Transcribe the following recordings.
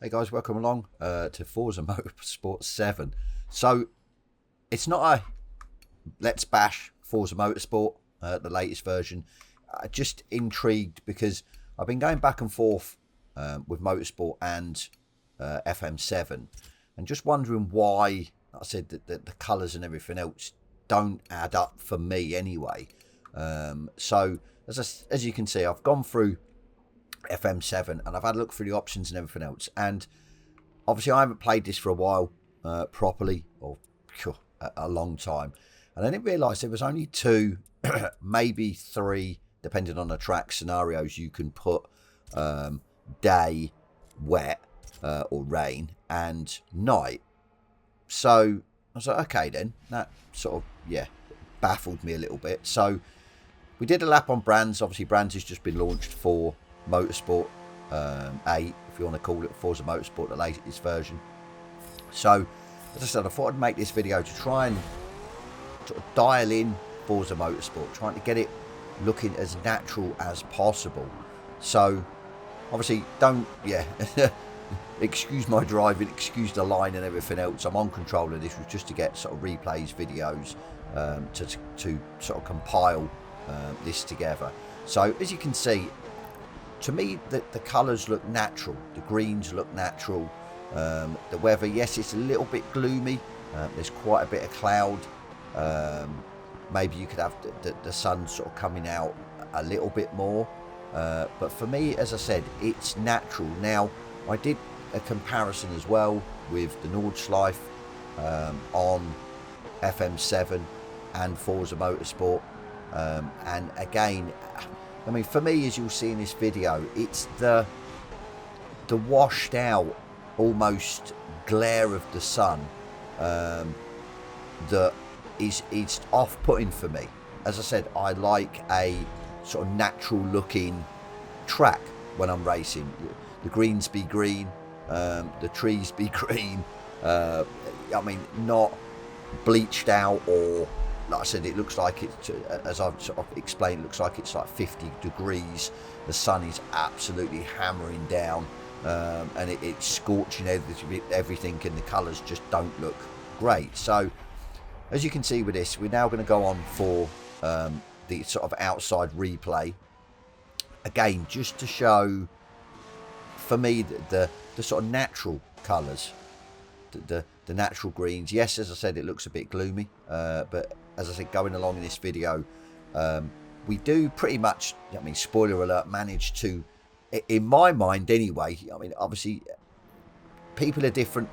Hey guys, welcome along to Forza Motorsport 7. So, it's not a let's bash Forza Motorsport, the latest version. Just intrigued because I've been going back and forth with Motorsport and FM7 and just wondering why, like I said, that the colours and everything else don't add up for me anyway. So, as you can see, I've gone through FM7 and I've had a look through the options and everything else, and obviously I haven't played this for a while properly, or a long time, and I didn't realise there was only two maybe three, depending on the track scenarios, you can put day, wet or rain, and night. So I was like, okay then, that sort of baffled me a little bit. So we did a lap on Brands. Obviously Brands has just been launched for Motorsport 8, if you want to call it Forza Motorsport, the latest version. So as I said, I thought I'd make this video to try and sort of dial in Forza Motorsport, trying to get it looking as natural as possible. So obviously don't excuse my driving, excuse the line and everything else. I'm on controller. This was just to get sort of replays, videos, to sort of compile this together. So as you can see, to me, the colours look natural. The greens look natural. The weather, yes, it's a little bit gloomy. There's quite a bit of cloud. Maybe you could have the sun sort of coming out a little bit more. But for me, as I said, it's natural. Now, I did a comparison as well with the Nordschleife on FM7 and Forza Motorsport. And again, I mean, for me, as you'll see in this video, it's the washed out, almost glare of the sun that is off-putting for me. As I said, I like a sort of natural looking track when I'm racing. The greens be green, the trees be green. I mean, not bleached out, or like I said, it looks like it's, as I've sort of explained, it looks like it's like 50 degrees. The sun is absolutely hammering down, and it's scorching everything, and the colours just don't look great. So, as you can see with this, we're now going to go on for the sort of outside replay. Again, just to show, for me, the sort of natural colours, the natural greens. Yes, as I said, it looks a bit gloomy, but as I said, going along in this video, we do pretty much, I mean, spoiler alert, manage to, in my mind anyway, I mean, obviously, people are different.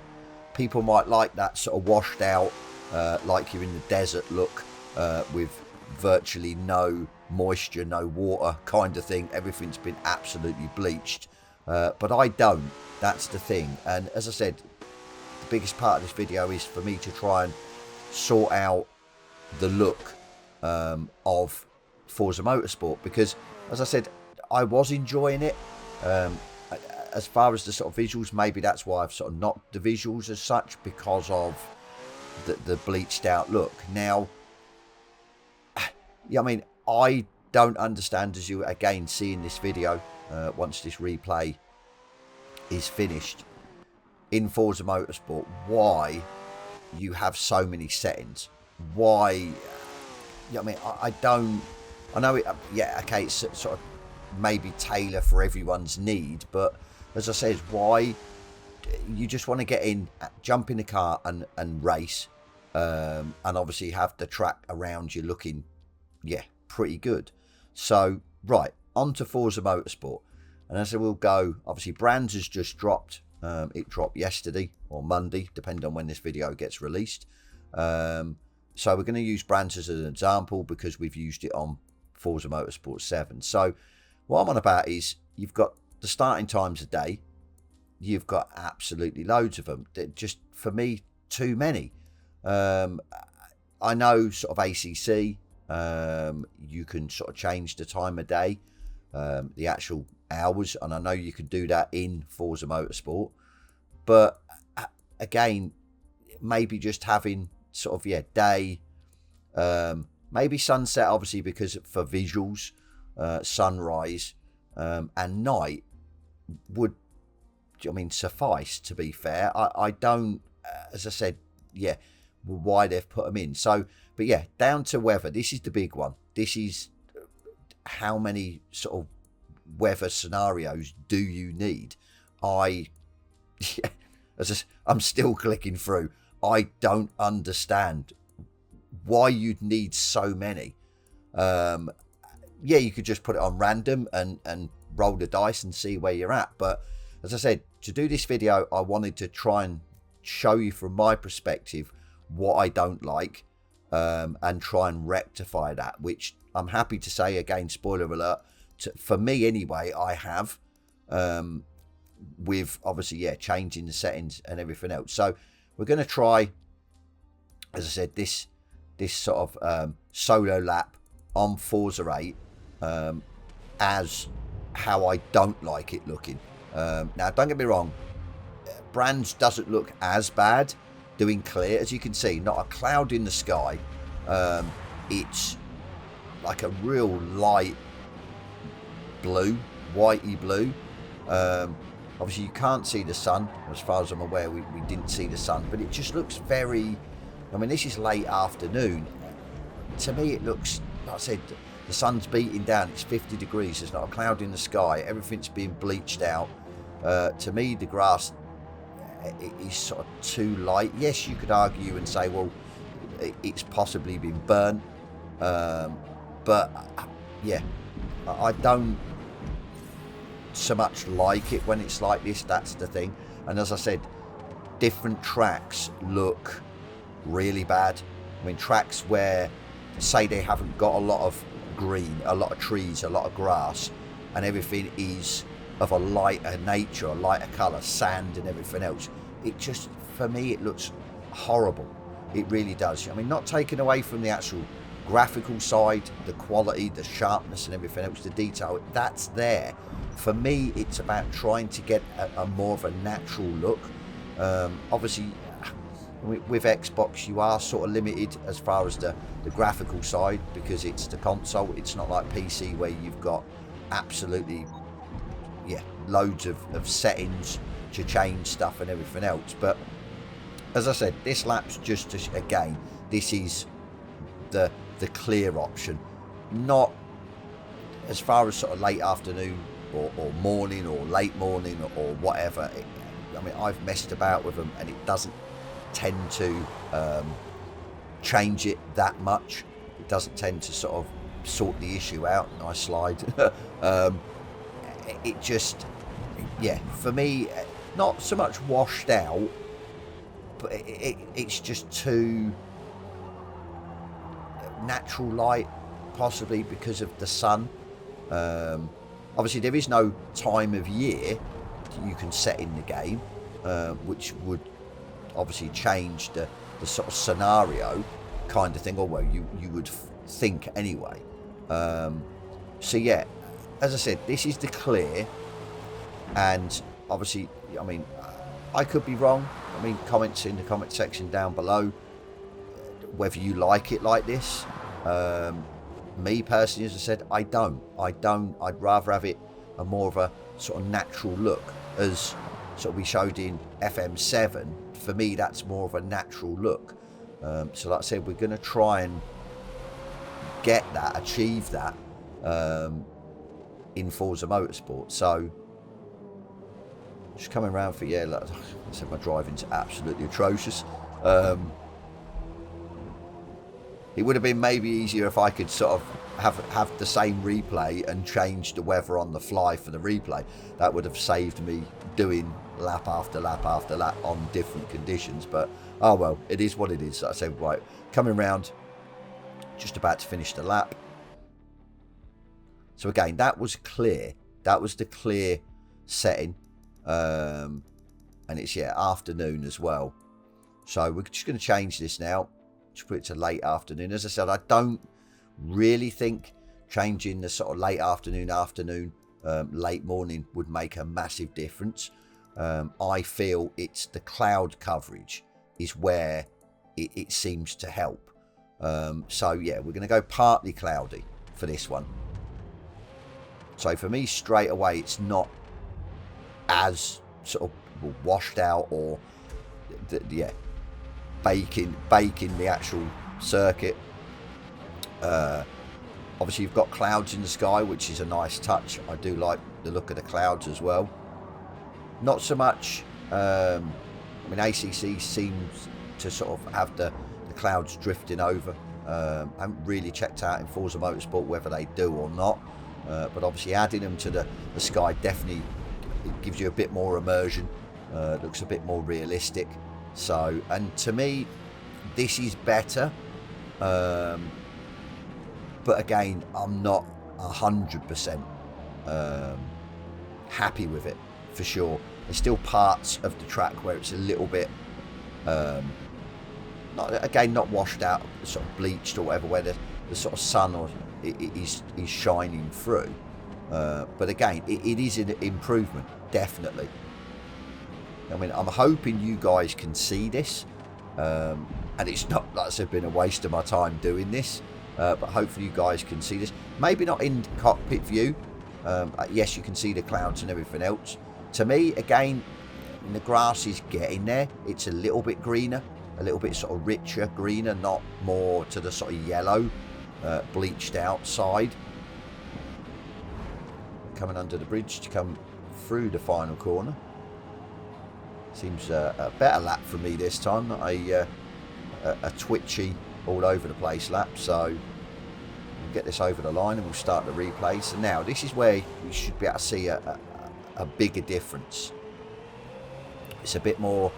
People might like that sort of washed out, like you're in the desert look, with virtually no moisture, no water kind of thing. Everything's been absolutely bleached. But I don't. That's the thing. And as I said, the biggest part of this video is for me to try and sort out the look of Forza Motorsport, because as I said, I was enjoying it. As far as the sort of visuals, maybe that's why I've sort of knocked the visuals as such, because of the bleached out look. Now, I mean, I don't understand, as you again see in this video, once this replay is finished, in Forza Motorsport, why you have so many settings. Why? I mean, I don't. I know it. Yeah, okay, it's sort of maybe tailor for everyone's need, but as I said, why? You just want to get in, jump in the car and race, and obviously have the track around you looking, pretty good. So right, on to Forza Motorsport, and as I will go, obviously Brands has just dropped. It dropped yesterday or Monday, depending on when this video gets released. So we're going to use Brands as an example because we've used it on Forza Motorsport 7. So what I'm on about is, you've got the starting times a day. You've got absolutely loads of them. They're just, for me, too many. I know sort of ACC, you can sort of change the time of day, the actual hours, and I know you can do that in Forza Motorsport. But again, maybe just having sort of day, maybe sunset, obviously, because for visuals, sunrise, and night would I mean, suffice, to be fair. I don't, as I said, yeah, why they've put them in. So, but yeah, down to weather. This is the big one. This is how many sort of weather scenarios do you need? I'm still clicking through. I don't understand why you'd need so many. Yeah, you could just put it on random and roll the dice and see where you're at. But as I said, to do this video, I wanted to try and show you from my perspective what I don't like, and try and rectify that, which I'm happy to say, again, spoiler alert, for me anyway, I have, with obviously, yeah, changing the settings and everything else. So we're going to try, as I said, this sort of solo lap on Forza 8 as how I don't like it looking. Now, don't get me wrong, Brands doesn't look as bad doing clear. As you can see, not a cloud in the sky. It's like a real light blue, whitey blue. Obviously, you can't see the sun. As far as I'm aware, we didn't see the sun, but it just looks very... I mean, this is late afternoon. To me, it looks, like I said, the sun's beating down. It's 50 degrees. There's not a cloud in the sky. Everything's being bleached out. To me, the grass is sort of too light. Yes, you could argue and say, well, it's possibly been burnt. But, yeah, I don't so much like it when it's like this. That's the thing. And as I said, different tracks look really bad. I mean, tracks where, say, they haven't got a lot of green, a lot of trees, a lot of grass, and everything is of a lighter nature, a lighter colour, sand and everything else. It just, for me, it looks horrible. It really does. I mean, not taken away from the actual graphical side, the quality, the sharpness and everything else, the detail, that's there. For me, it's about trying to get a more of a natural look. Obviously, with Xbox, you are sort of limited as far as the graphical side, because it's the console. It's not like PC where you've got absolutely, yeah, loads of settings to change stuff and everything else. But as I said, this lap's just to, again, this is the clear option, not as far as sort of late afternoon or morning or late morning or whatever. I mean, I've messed about with them and it doesn't tend to change it that much. It doesn't tend to sort of sort the issue out. Nice slide. It just, yeah, for me, not so much washed out, but it's just too natural light, possibly because of the sun. Obviously, there is no time of year you can set in the game, which would obviously change the sort of scenario kind of thing, or well, you would think anyway. So yeah, as I said, this is the clear, and obviously, I mean, I could be wrong. I mean, comments in the comment section down below whether you like it like this. Me personally, as I said, I don't. I'd rather have it a more of a sort of natural look, as sort of we showed in FM7. For me, that's more of a natural look. So like I said, we're going to try and get that, achieve that in Forza Motorsport. So just coming around for, yeah, like I said, my driving's absolutely atrocious. It would have been maybe easier if I could sort of have the same replay and change the weather on the fly for the replay. That would have saved me doing lap after lap after lap on different conditions. But oh well, it is what it is. Like I said, right, coming round, just about to finish the lap. So again, that was clear. That was the clear setting, and it's, yeah, afternoon as well. So we're just going to change this now. Just put it to late afternoon. As I said, I don't really think changing the sort of late afternoon, late morning would make a massive difference. I feel it's the cloud coverage is where it seems to help. So yeah, we're going to go partly cloudy for this one. So for me, straight away, it's not as sort of washed out, or yeah, baking the actual circuit. Obviously you've got clouds in the sky, which is a nice touch. I do like the look of the clouds as well. Not so much, I mean, ACC seems to sort of have the clouds drifting over. I haven't really checked out in Forza Motorsport whether they do or not, but obviously adding them to the sky definitely gives you a bit more immersion. Looks a bit more realistic. So, and to me, this is better. But again, I'm not 100% happy with it, for sure. There's still parts of the track where it's a little bit, not washed out, sort of bleached or whatever, where the sort of sun is shining through. But again, it is an improvement, definitely. I mean, I'm hoping you guys can see this, and it's not, like I said, been a waste of my time doing this. But hopefully you guys can see this. Maybe not in cockpit view. Yes, you can see the clouds and everything else. To me, again, the grass is getting there. It's a little bit greener, a little bit sort of richer greener, not more to the sort of yellow, bleached out side. Coming under the bridge to come through the final corner. Seems a better lap for me this time, not a twitchy, all over the place lap. So we'll get this over the line and we'll start the replay. So now this is where you should be able to see a bigger difference. It's a bit more,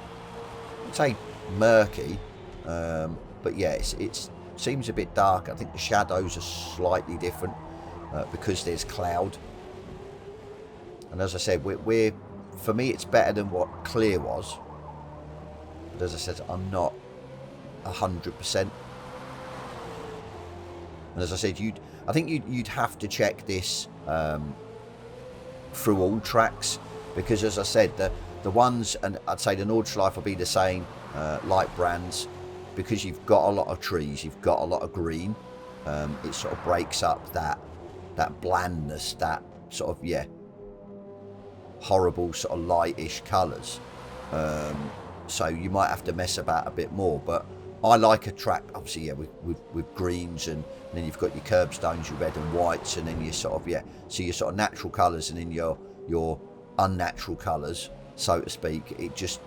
I'd say, murky, but yeah, it seems a bit dark. I think the shadows are slightly different because there's cloud. And as I said, for me it's better than what clear was, but as I said, I'm not 100%. And as I said, I think you'd have to check this through all tracks, because as I said, the ones, and I'd say the Nordschleife will be the same, light brands, because you've got a lot of trees, you've got a lot of green, it sort of breaks up that blandness, that sort of, yeah, horrible sort of lightish colours. So you might have to mess about a bit more, but I like a track, obviously, yeah, with greens, and then you've got your curbstones, your red and whites, and then you sort of, yeah, so your sort of natural colours, and then your unnatural colours, so to speak. It just,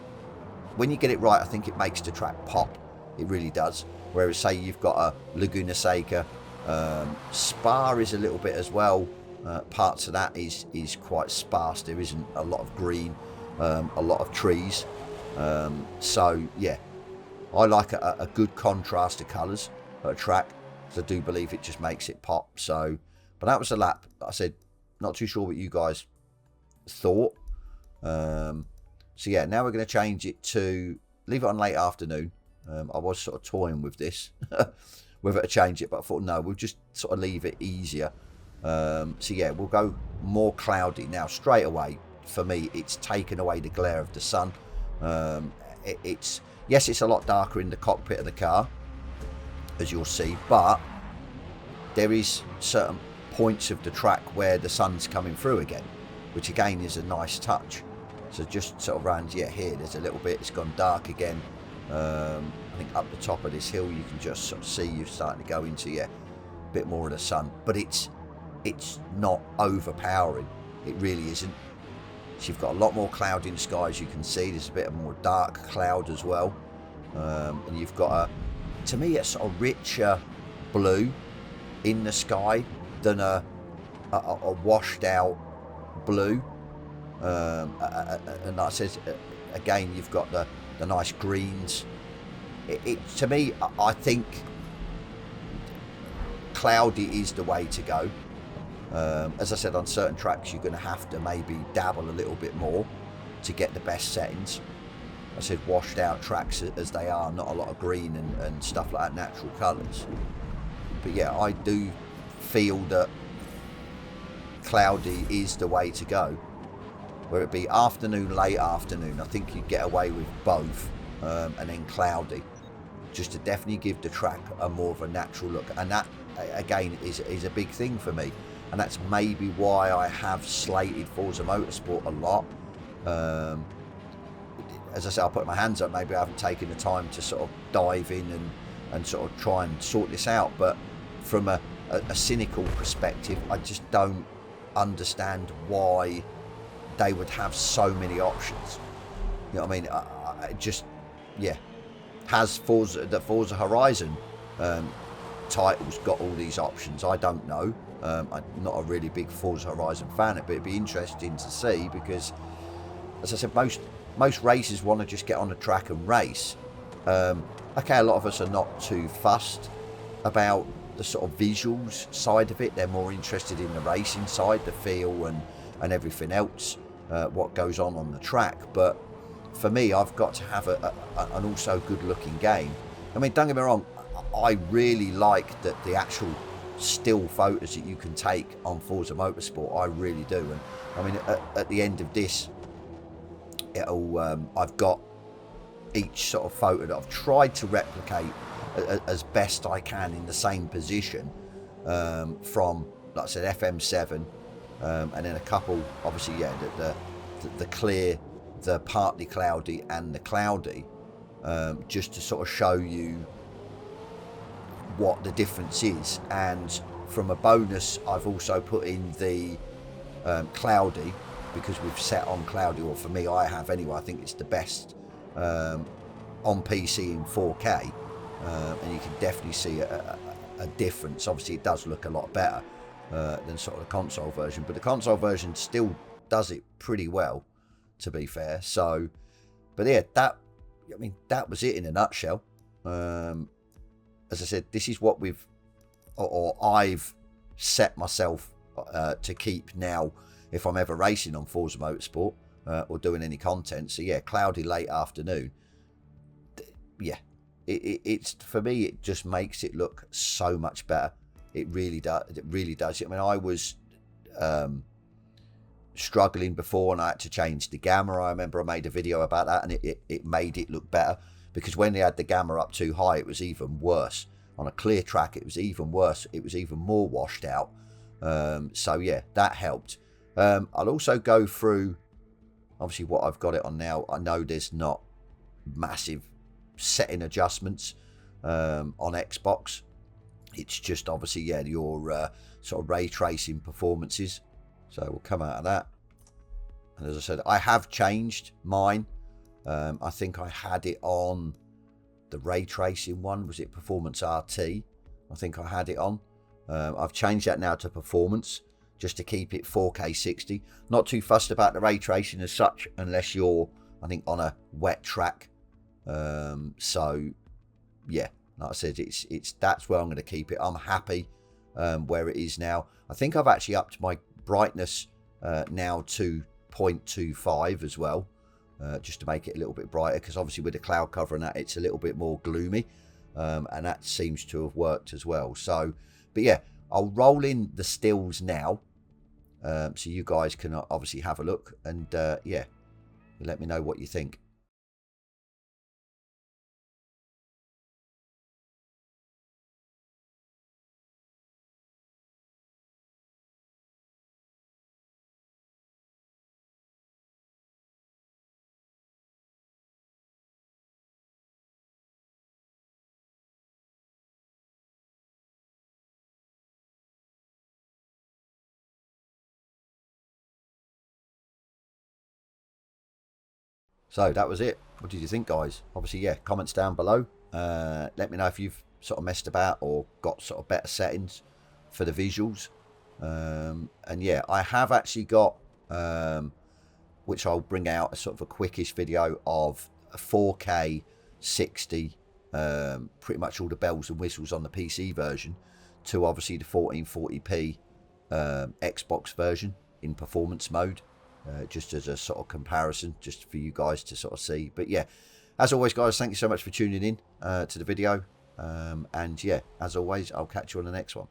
when you get it right, I think it makes the track pop. It really does. Whereas, say, you've got a Laguna Seca, Spa is a little bit as well. Parts of that is quite sparse. There isn't a lot of green, a lot of trees. So, yeah. I like a good contrast of colours at a track, because I do believe it just makes it pop. So, but that was a lap. Like I said, not too sure what you guys thought. So yeah, now we're going to change it to, leave it on late afternoon. I was sort of toying with this, whether to change it, but I thought no, we'll just sort of leave it easier. So yeah, we'll go more cloudy. Now straight away, for me, it's taken away the glare of the sun. Yes, it's a lot darker in the cockpit of the car, as you'll see, but there is certain points of the track where the sun's coming through again, which again is a nice touch. So just sort of around, yeah, here, there's a little bit, it's gone dark again. I think up the top of this hill, you can just sort of see you're starting to go into, yeah, a bit more of the sun, but it's not overpowering. It really isn't. So you've got a lot more cloud in the sky, as you can see. There's a bit of more dark cloud as well. And you've got to me, a sort of richer blue in the sky than a washed out blue. And like I said, again, you've got the nice greens. To me, I think cloudy is the way to go. As I said, on certain tracks you're going to have to maybe dabble a little bit more to get the best settings. I said washed out tracks as they are, not a lot of green and stuff like that, natural colours. But yeah, I do feel that cloudy is the way to go. Whether it be afternoon, late afternoon, I think you'd get away with both, and then cloudy, just to definitely give the track a more of a natural look. And that, again, is a big thing for me. And that's maybe why I have slated Forza Motorsport a lot, As I said, I'll put my hands up. Maybe I haven't taken the time to sort of dive in and sort of try and sort this out. But from a cynical perspective, I just don't understand why they would have so many options. You know what I mean? I just, yeah. Has the Forza Horizon titles got all these options? I don't know. I'm not a really big Forza Horizon fan, but it'd be interesting to see, because, as I said, most racers want to just get on the track and race. Okay, a lot of us are not too fussed about the sort of visuals side of it. They're more interested in the racing side, the feel and everything else, what goes on the track. But for me, I've got to have an also good looking game. I mean, don't get me wrong, I really like that the actual still photos that you can take on Forza Motorsport. I really do. And I mean, at the end of this, I've got each sort of photo that I've tried to replicate as best I can in the same position, from, like I said, FM7, and then a couple, obviously, yeah, the clear, the partly cloudy, and the cloudy, just to sort of show you what the difference is. And from a bonus, I've also put in the cloudy, because we've set on cloudy, or for me, I have anyway. I think it's the best on PC in 4K, and you can definitely see a difference. Obviously, it does look a lot better than sort of the console version, but the console version still does it pretty well, to be fair. So, but yeah, that was it in a nutshell. As I said, this is what I've set myself to keep now if I'm ever racing on Forza Motorsport or doing any content. So yeah, cloudy late afternoon. Yeah, it's for me, it just makes it look so much better. It really does. It really does. I mean, I was struggling before, and I had to change the gamma. I remember I made a video about that, and it made it look better, because when they had the gamma up too high, it was even worse. On a clear track, it was even worse. It was even more washed out. So yeah, that helped. I'll also go through, obviously, what I've got it on now. I know there's not massive setting adjustments on Xbox. It's just, obviously, yeah, your sort of ray tracing performances. So we'll come out of that. And as I said, I have changed mine. I think I had it on the ray tracing one. Was it Performance RT? I think I had it on. I've changed that now to Performance, just to keep it 4K 60. Not too fussed about the ray tracing as such, unless you're, I think, on a wet track. So yeah, like I said, it's that's where I'm going to keep it. I'm happy where it is now. I think I've actually upped my brightness now to 0.25 as well, just to make it a little bit brighter, because obviously with the cloud cover and that, it's a little bit more gloomy, and that seems to have worked as well. So, but yeah, I'll roll in the stills now, so you guys can obviously have a look, and yeah, let me know what you think. So that was it. What did you think, guys? Obviously, yeah, comments down below. Let me know if you've sort of messed about or got sort of better settings for the visuals. And yeah, I have actually got, which I'll bring out a sort of a quickish video of a 4K 60, pretty much all the bells and whistles on the PC version, to obviously the 1440p Xbox version in performance mode. Just as a sort of comparison, just for you guys to sort of see. But yeah, as always, guys, thank you so much for tuning in to the video. And yeah, as always, I'll catch you on the next one.